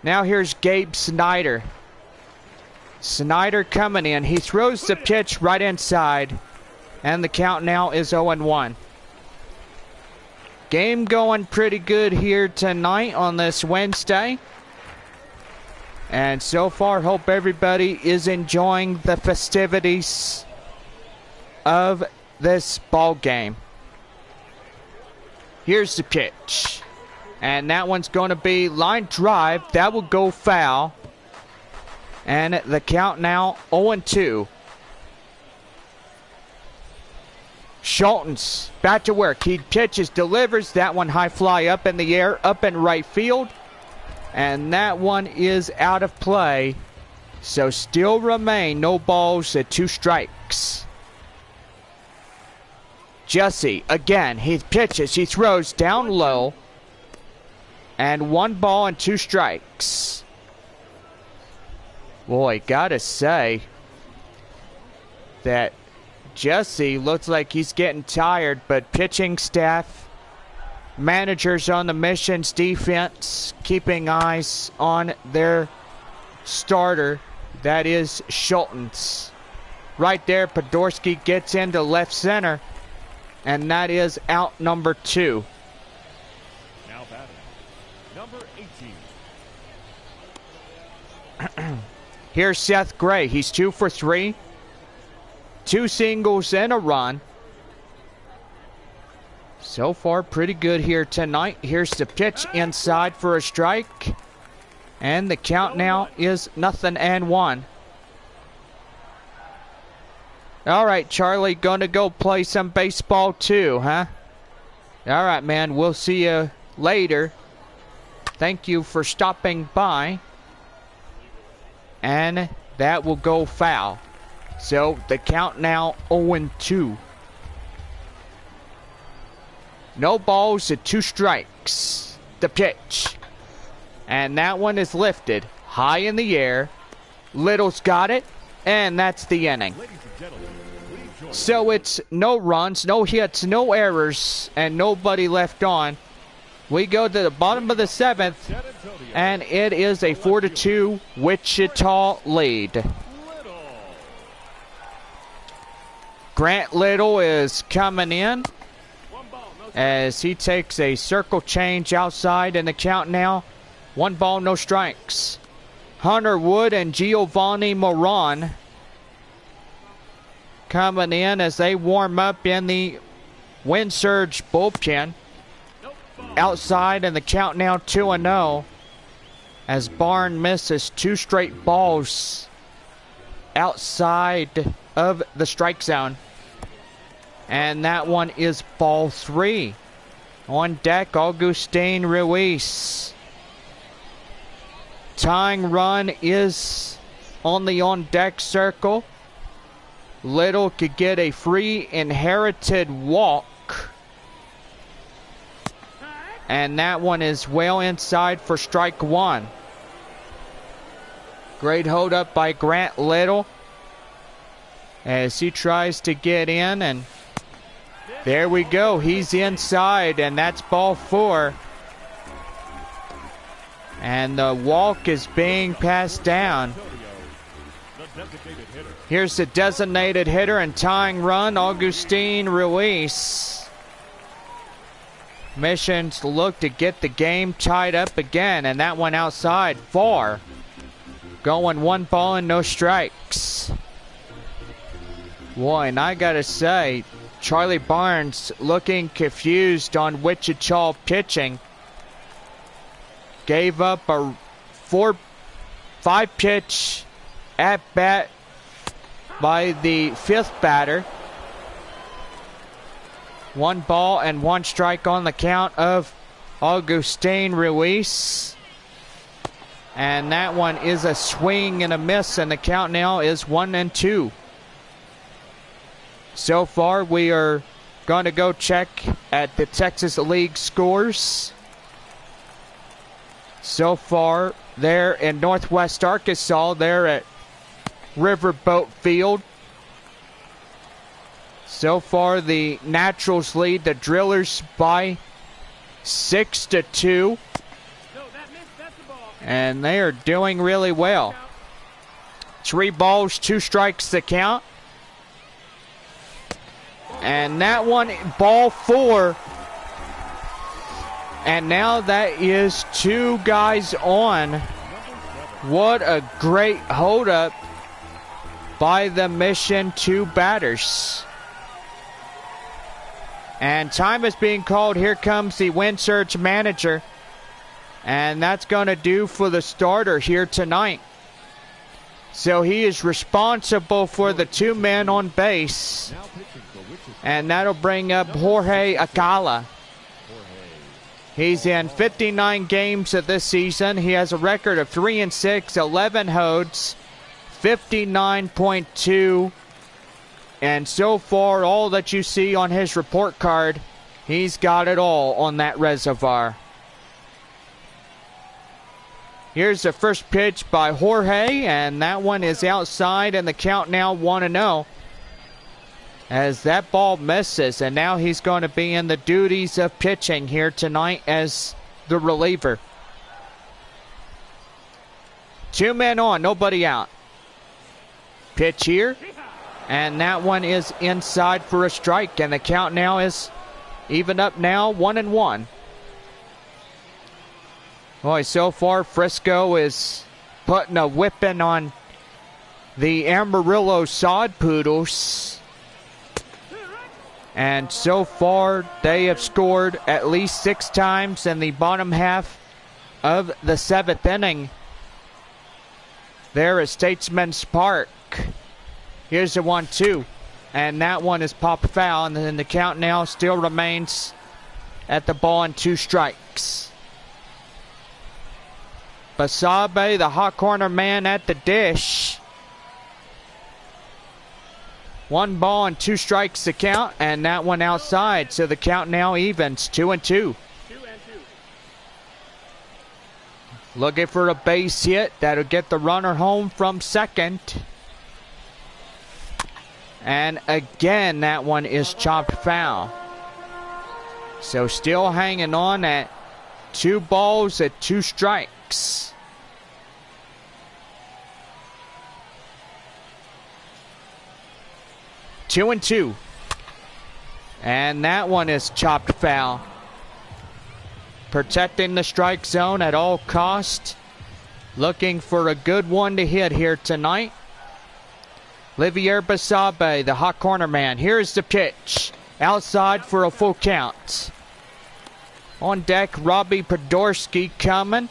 Now here's Gabe Snyder. Snyder coming in. He throws the pitch right inside, and the count now is 0-1. Game going pretty good here tonight on this Wednesday. And so far, hope everybody is enjoying the festivities of this ball game. Here's the pitch. And that one's going to be line drive. That will go foul. And the count now 0-2. Schultens back to work. He pitches, delivers. That one high fly up in the air, up in right field. And that one is out of play. So still remain no balls at 2 strikes. Jesse, again, he pitches, he throws down low. And 1 ball and 2 strikes. Boy, gotta say that Jesse looks like he's getting tired, but pitching staff, managers on the missions, defense, keeping eyes on their starter, that is Schultens. Right there, Podorski gets into left center, and that is out number 2. Now batting, number 18. Here's Seth Gray. He's 2 for 3. 2 singles and a run. So far, pretty good here tonight. Here's the pitch inside for a strike. And the count now is 0-1. All right, Charlie, gonna go play some baseball too, huh? All right, man, we'll see you later. Thank you for stopping by. And that will go foul. So the count now 0-2. No balls at 2 strikes. The pitch. And that one is lifted high in the air. Little's got it. And that's the inning. So it's no runs, no hits, no errors, and nobody left on. We go to the bottom of the 7th, and it is a 4-2 Wichita lead. Grant Little is coming in as he takes a circle change outside in the count now. 1 ball, no strikes. Hunter Wood and Giovanni Moran coming in as they warm up in the Wind Surge bullpen. Outside in the count now 2-0 as Barn misses 2 straight balls outside of the strike zone. And that one is ball 3. On deck, Augustine Ruiz. Tying run is on the on-deck circle. Little could get a free inherited walk. And that one is well inside for strike 1. Great hold up by Grant Little as he tries to get in, and there we go. He's inside, and that's ball 4. And the walk is being passed down. Here's the designated hitter and tying run, Augustine Ruiz. Missions look to get the game tied up again, and that one outside far. Going 1 ball and no strikes. Boy, and I gotta say, Charlie Barnes looking confused on Wichita pitching. Gave up a 5 pitch at bat by the 5th batter. 1 ball and 1 strike on the count of Augustine Ruiz. And that one is a swing and a miss, and the count now is 1-2. So far, we are going to go check at the Texas League scores. So far, there in Northwest Arkansas, they're at Riverboat Field. So far, the Naturals lead the Drillers by 6-2. And they are doing really well. 3 balls, 2 strikes to count. And that one, ball 4. And now that is 2 guys on. What a great hold up by the Mission 2 batters. And time is being called. Here comes the Wind Surge manager. And that's going to do for the starter here tonight. So he is responsible for the 2 men on base. And that'll bring up Jorge Acala. He's in 59 games of this season. He has a record of 3-6, 11 hodes, 59.2. And so far, all that you see on his report card, he's got it all on that reservoir. Here's the first pitch by Jorge, and that one is outside, and the count now 1-0. As that ball misses, and now he's going to be in the duties of pitching here tonight as the reliever. 2 men on, nobody out. Pitch here, and that one is inside for a strike, and the count now is even up now, 1-1. Boy, so far Frisco is putting a whipping on the Amarillo Sod Poodles. And so far they have scored at least 6 times in the bottom half of the 7th inning there at Statesman's Park. Here's the 1-2. And that one is popped foul, and then the count now still remains at the ball and 2 strikes. Basabe, the hot corner man at the dish. 1 ball and 2 strikes to count, and that one outside. So the count now evens, 2-2. Looking for a base hit. That'll get the runner home from second. And again, that one is chopped foul. So still hanging on at 2 balls at 2 strikes. 2-2. And that one is chopped foul. Protecting the strike zone at all costs. Looking for a good one to hit here tonight. Olivier Basabe, the hot corner man. Here's the pitch. Outside for a full count. On deck, Robbie Podorski coming.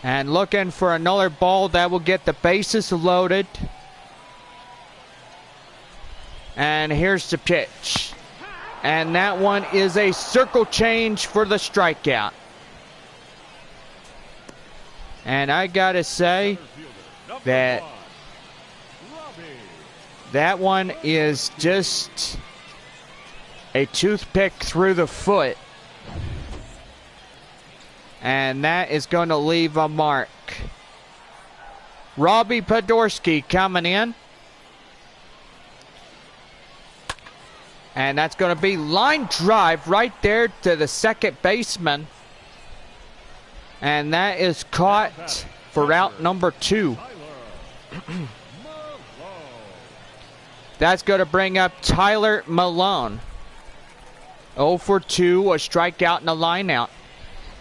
And looking for another ball that will get the bases loaded. And here's the pitch. And that one is a circle change for the strikeout. And I gotta say that that one is just a toothpick through the foot. And that is going to leave a mark. Robbie Podorski coming in. And that's going to be line drive right there to the second baseman. And that is caught for out number 2. That's going to bring up Tyler Malone. 0 for 2, a strikeout and a line out.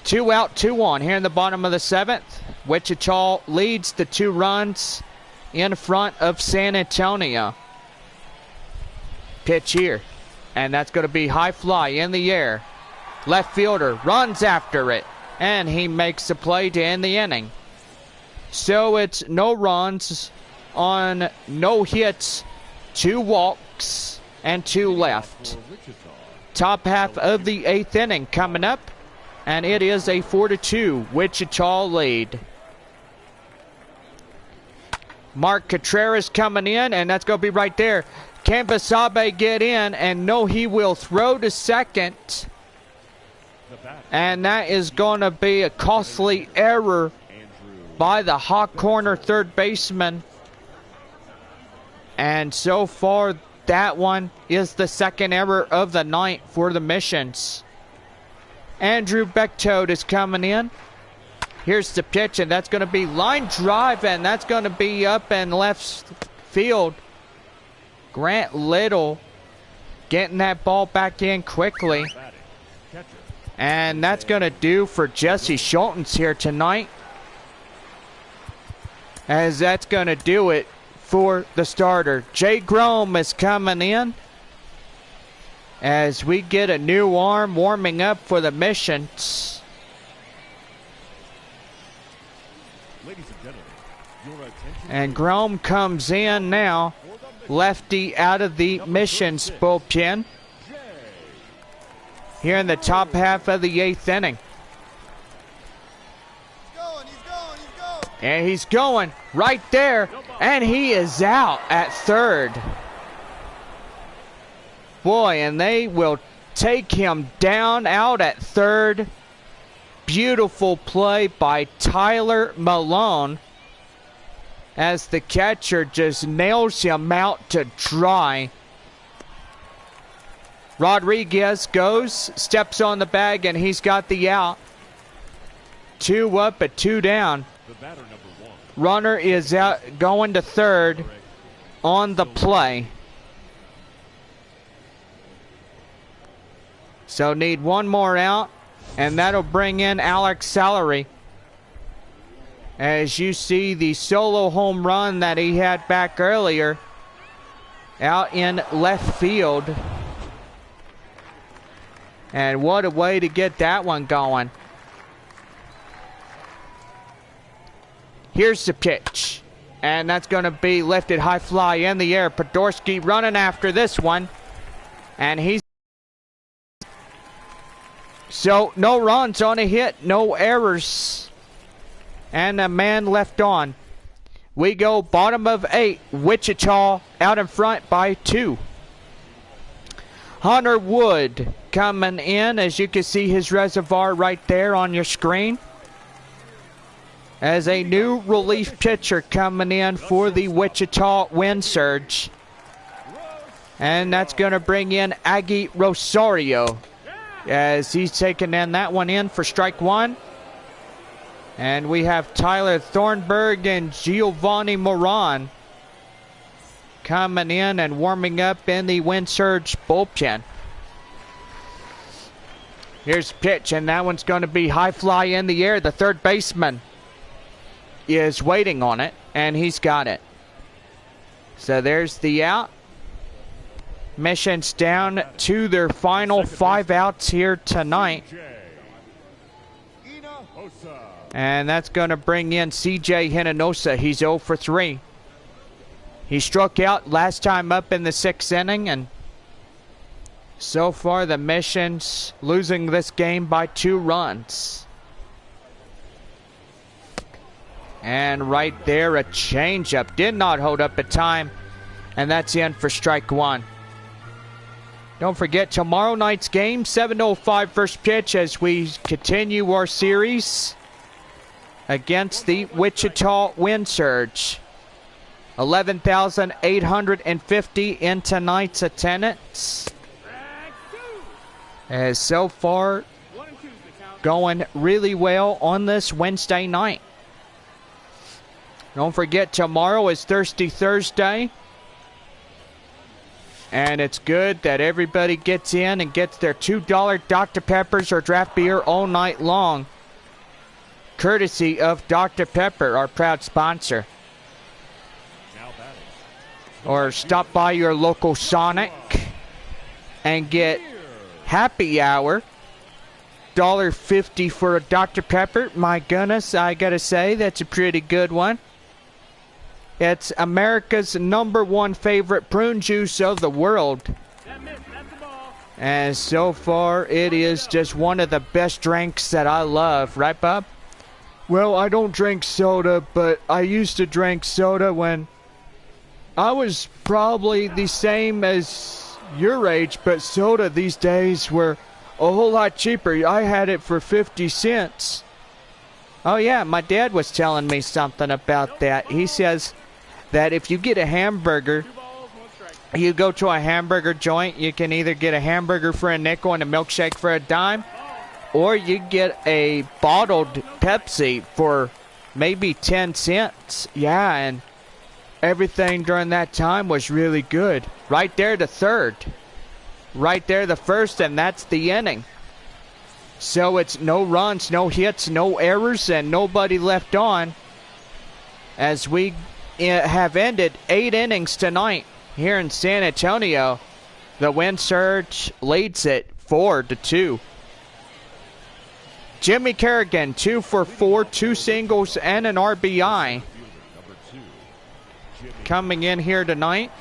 2 out, 2 on here in the bottom of the 7th. Wichita leads the 2 runs in front of San Antonio. Pitch here. And that's going to be high fly in the air. Left fielder runs after it. And he makes the play to end the inning. So it's no runs on no hits, 2 walks, and 2 left. Top half of the 8th inning coming up. And it is a 4-2 Wichita lead. Mark Contreras coming in, and that's going to be right there. Can Basabe get in? And no, he will throw to second. And that is going to be a costly error by the hot corner third baseman. And so far, that one is the second error of the night for the Missions. Andrew Bechtode is coming in. Here's the pitch, and that's going to be line drive, and that's going to be up in left field. Grant Little getting that ball back in quickly. And that's going to do for Jesse Schultens here tonight. As that's going to do it for the starter. Jay Grome is coming in. As we get a new arm warming up for the Missions. And Grome comes in now. Lefty out of the Missions bullpen. Here in the top half of the 8th inning. And he's going right there. And he is out at third. Boy, and they will take him down out at third. Beautiful play by Tyler Malone. As the catcher just nails him out to dry. Rodriguez goes, steps on the bag, and he's got the out. 2 up, but 2 down. Runner is out, going to third on the play. So need one more out, and that'll bring in Alex Salary. As you see the solo home run that he had back earlier out in left field. And what a way to get that one going. Here's the pitch. And that's going to be lifted high fly in the air. Podorski running after this one. And he's... So no runs on a hit, no errors. And a man left on. We go bottom of 8. Wichita out in front by 2. Hunter Wood coming in, as you can see his reservoir right there on your screen. As a new relief pitcher coming in for the Wichita Wind Surge. And that's going to bring in Aggie Rosario. As he's taking that one in for strike 1. And we have Tyler Thornberg and Giovanni Moran coming in and warming up in the Wind Surge bullpen. Here's pitch, and that one's going to be high fly in the air. The third baseman is waiting on it, and he's got it. So there's the out. Mission's down to their final 5 outs here tonight. And that's going to bring in CJ Hinonosa. He's 0 for 3. He struck out last time up in the 6th inning, and so far the Mission's losing this game by 2 runs. And right there, a changeup. Did not hold up in time, and that's in for strike 1. Don't forget, tomorrow night's game, 7:05 first pitch, as we continue our series against the Wichita Wind Surge. 11,850 in tonight's attendance. As so far, going really well on this Wednesday night. Don't forget, tomorrow is Thirsty Thursday. And it's good that everybody gets in and gets their $2 Dr. Peppers or draft beer all night long. Courtesy of Dr. Pepper, our proud sponsor. Or stop by your local Sonic and get happy hour. $1.50 for a Dr. Pepper. My goodness, I gotta say, that's a pretty good one. It's America's #1 favorite prune juice of the world. And so far, it is just one of the best drinks that I love. Right, Bob? Well, I don't drink soda, but I used to drink soda when I was probably the same as your age, but soda these days were a whole lot cheaper. I had it for 50 cents. Oh, yeah, my dad was telling me something about that. He says that if you get a hamburger, you go to a hamburger joint, you can either get a hamburger for a nickel and a milkshake for a dime, or you get a bottled Pepsi for maybe 10 cents. Yeah, and everything during that time was really good. Right there, the third. Right there, the first, and that's the inning. So it's no runs, no hits, no errors, and nobody left on, as we have ended 8 innings tonight here in San Antonio. The Wind Surge leads it 4-2. Jimmy Kerrigan, 2 for 4, 2 singles and an RBI. Coming in here tonight.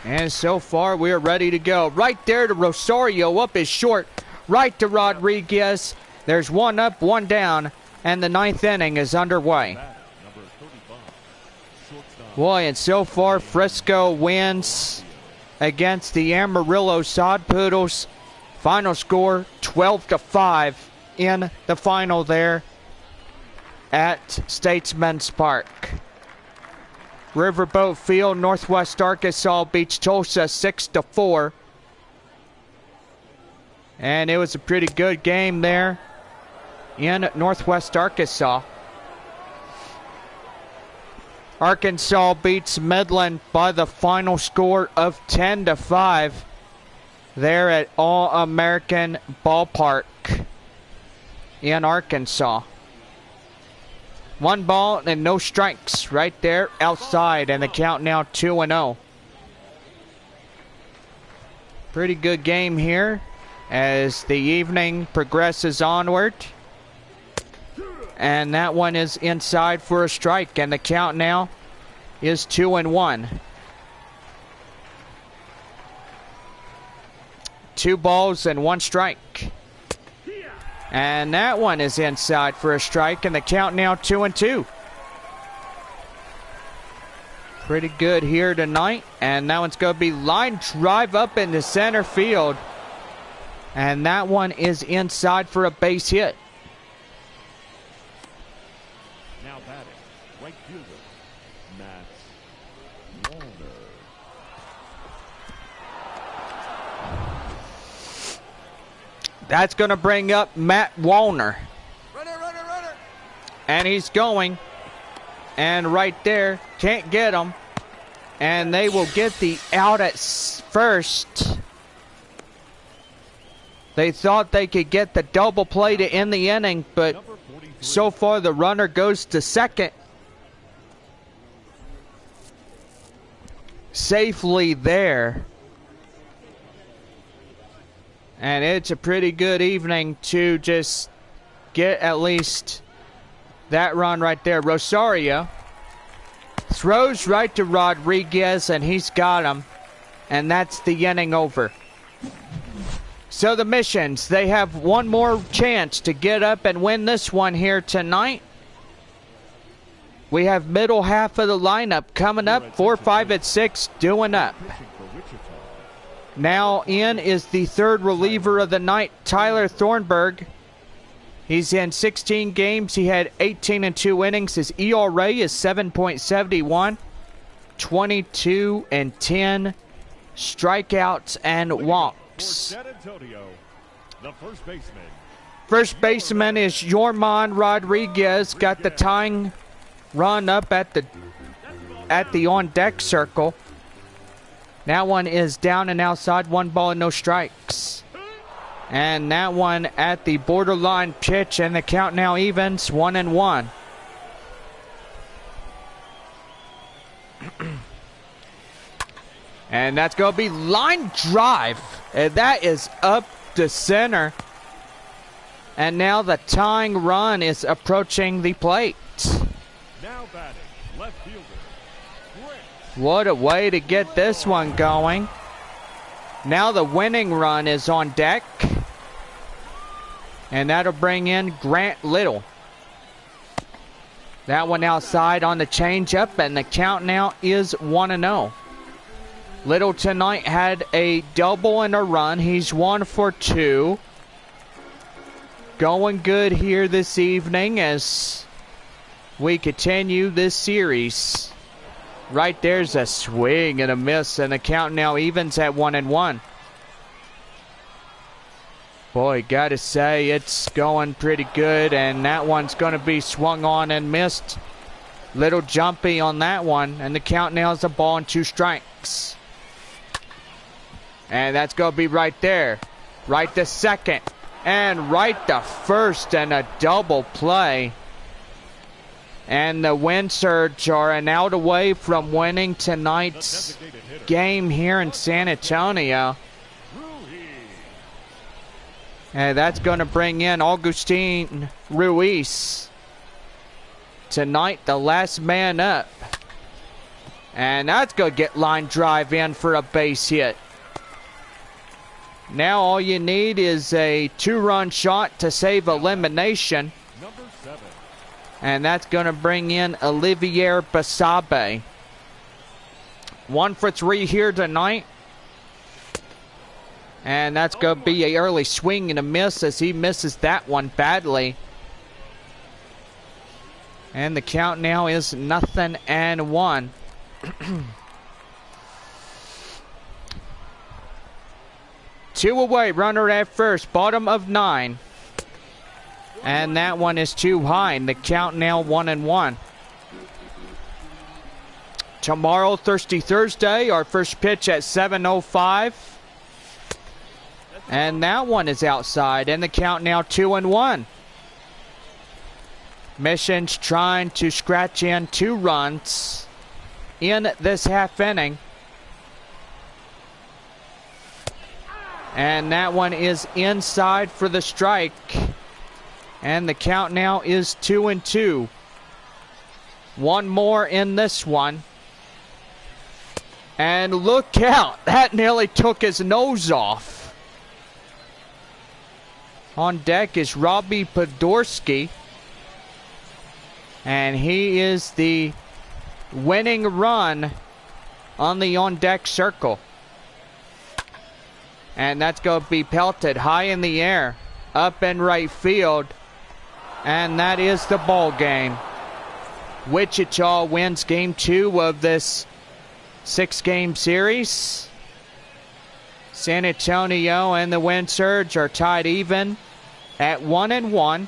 And so far, we're ready to go. Right there to Rosario, up is short. Right to Rodriguez. There's 1 up, 1 down, and the 9th inning is underway. Boy, and so far, Frisco wins against the Amarillo Sod Poodles. Final score, 12-5 in the final there at Statesman's Park. Riverboat Field, Northwest Arkansas beats Tulsa 6-4. And it was a pretty good game there in Northwest Arkansas. Arkansas beats Midland by the final score of 10-5 there at All-American Ballpark in Arkansas. 1 ball and no strikes right there outside, and the count now 2-0. Pretty good game here as the evening progresses onward. And that one is inside for a strike, and the count now is 2-1. 2 balls and 1 strike. And that one is inside for a strike, and the count now 2-2. Pretty good here tonight, and that one's going to be line drive up into center field. And that one is inside for a base hit. Now batting, right fielder, Matt Walner. That's going to bring up Matt Walner. Runner. And he's going. And right there, can't get him. And they will get the out at first. They thought they could get the double play to end the inning, but so far the runner goes to second. Safely there. And it's a pretty good evening to just get at least that run right there. Rosario throws right to Rodriguez, and he's got him. And that's the inning over. So the Missions, they have one more chance to get up and win this one here tonight. We have middle half of the lineup coming up. 4, 5, and 6 doing up. Now in is the third reliever of the night, Tyler Thornberg. He's in 16 games. He had 18 and 2 innings. His ERA is 7.71. 22 and 10 strikeouts and walks. First baseman is Yorman Rodriguez. Got the tying run up at the on-deck circle. That one is down and outside. 1 ball and no strikes. And that one at the borderline pitch, and the count now evens 1-1. And that's going to be line drive. And that is up to center. And now the tying run is approaching the plate. Now batting, left fielder. What a way to get this one going. Now the winning run is on deck. And that'll bring in Grant Little. That one outside on the changeup, and the count now is 1-0. Little tonight had a double and a run. He's 1 for 2. Going good here this evening as we continue this series. Right there's a swing and a miss, and the count now evens at 1-1. Boy, gotta say, it's going pretty good, and that one's going to be swung on and missed. Little jumpy on that one, and the count now is a ball and 2 strikes. And that's going to be right there. Right to second, and right to first, and a double play. And the Wind Surge are an out away from winning tonight's game here in San Antonio. And that's going to bring in Augustin Ruiz. Tonight, the last man up. And that's going to get line drive in for a base hit. Now all you need is a 2-run shot to save elimination. Number 7. And that's going to bring in Olivier Basabe. 1 for 3 here tonight. And that's going to be an early swing and a miss as he misses that one badly. And the count now is 0-1. 2 away, runner at first, bottom of 9. And that one is too high, and the count now 1-1. Tomorrow, Thirsty Thursday, our first pitch at 7:05. And that one is outside, and the count now 2-1. Missions trying to scratch in 2 runs in this half inning. And that one is inside for the strike. And the count now is 2-2. 1 more in this one. And look out, that nearly took his nose off. On deck is Robbie Podorski. And he is the winning run on the on-deck circle. And that's going to be pelted high in the air, up in right field. And that is the ball game. Wichita wins game 2 of this 6-game series. San Antonio and the Wind Surge are tied even at 1-1.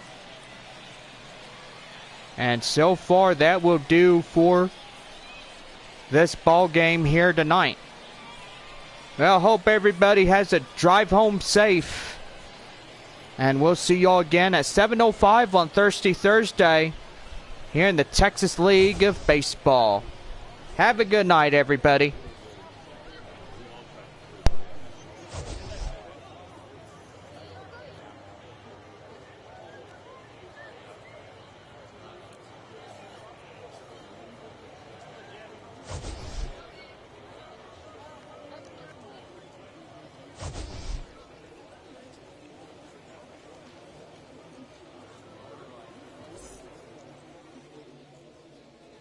And so far that will do for this ball game here tonight. Well, hope everybody has a drive home safe. And we'll see y'all again at 7:05 on Thursday here in the Texas League of Baseball. Have a good night, everybody.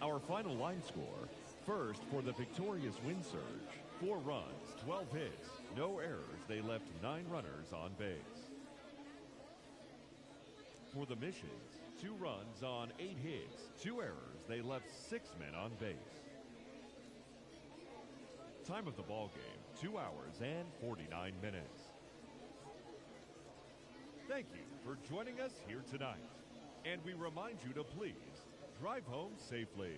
Our final line score, first for the victorious Wind Surge, 4 runs, 12 hits, no errors. They left 9 runners on base. For the Missions, 2 runs on 8 hits, 2 errors. They left 6 men on base. Time of the ball game, 2 hours and 49 minutes. Thank you for joining us here tonight. And we remind you to please drive home safely.